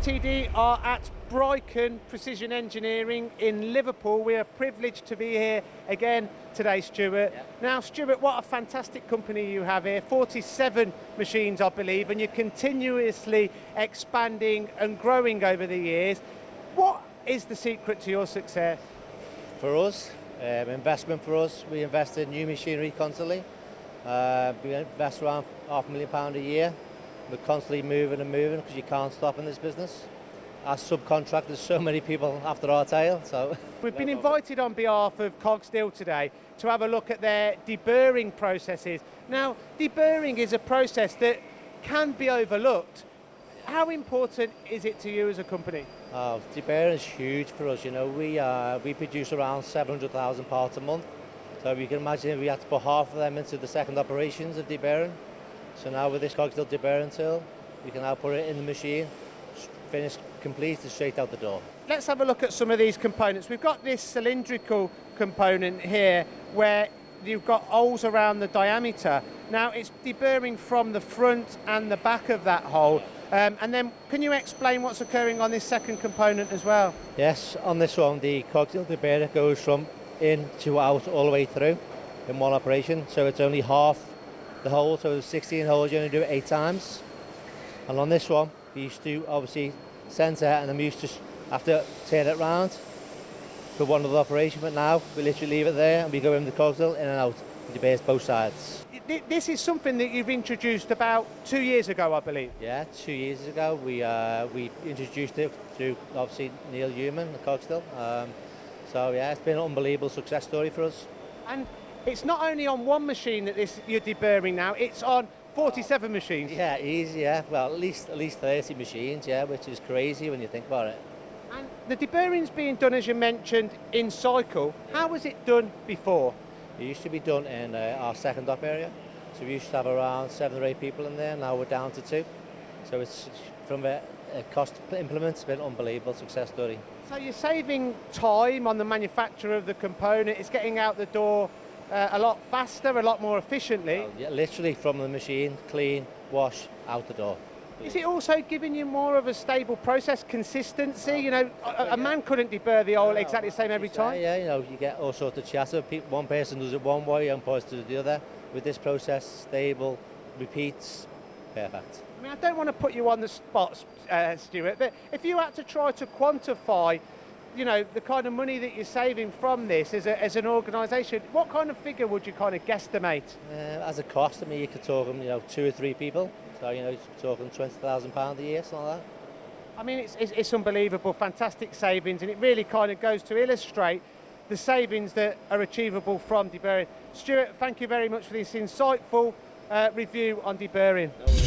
MTD are at Bryken Precision Engineering in Liverpool. We are privileged to be here again today, Stewart. Yeah. Now, Stewart, what a fantastic company you have here. 47 machines, I believe, and you're continuously expanding and growing over the years. What is the secret to your success? For us, investment for us, we invest in new machinery constantly. We invest around £500,000 a year. We're constantly moving and moving because you can't stop in this business. Our subcontractors, so many people after our tail. So we've been invited on behalf of Cogsdill today to have a look at their deburring processes. Now, deburring is a process that can be overlooked. How important is it to you as a company? Oh, deburring is huge for us. You know, we produce around 700,000 parts a month. So you can imagine if we had to put half of them into the second operations of deburring. So now with this Cogsdill Deburring tool, we can now put it in the machine, finish complete and straight out the door. Let's have a look at some of these components. We've got this cylindrical component here where you've got holes around the diameter. Now it's deburring from the front and the back of that hole. And then can you explain what's occurring on this second component as well? Yes, on this one, the Cogsdill Deburring goes from in to out all the way through in one operation. So it's only half the hole, so there's 16 holes, you only do it 8 times. And on this one, we used to obviously center and then we used to have to turn it round for one of the operation, but now we literally leave it there and we go in the Cogsdill in and out. It deburrs both sides. This is something that you've introduced about 2 years ago, I believe. Yeah, 2 years ago we introduced it through obviously Neil Human, the Cogsdill. So yeah, it's been an unbelievable success story for us. And it's not only on one machine that you're deburring now, it's on 47 machines. Yeah, easy, yeah. Well, at least 30 machines, yeah, which is crazy when you think about it. And the deburring's being done, as you mentioned, in cycle. How was it done before? It used to be done in our second op area. So we used to have around 7 or 8 people in there, now we're down to 2. So it's from a cost implement, it's been an unbelievable success story. So you're saving time on the manufacture of the component, it's getting out the door a lot faster, a lot more efficiently. Well, yeah, literally from the machine, clean, wash, out the door. Is it also giving you more of a stable process, consistency? You know, a man couldn't deburr the oil exactly the same every time. Yeah, you know, you get all sorts of chatter. One person does it one way, one person does it the other. With this process, stable, repeats, perfect. I mean, I don't want to put you on the spot, Stewart, but if you had to try to quantify, you know, the kind of money that you're saving from this as an organisation, what kind of figure would you kind of guesstimate? As a cost, I mean, you could talk, 2 or 3 people. So, you know, you're talking £20,000 a year, something like that. I mean, it's unbelievable, fantastic savings, and it really kind of goes to illustrate the savings that are achievable from deburring. Stewart, thank you very much for this insightful review on deburring. No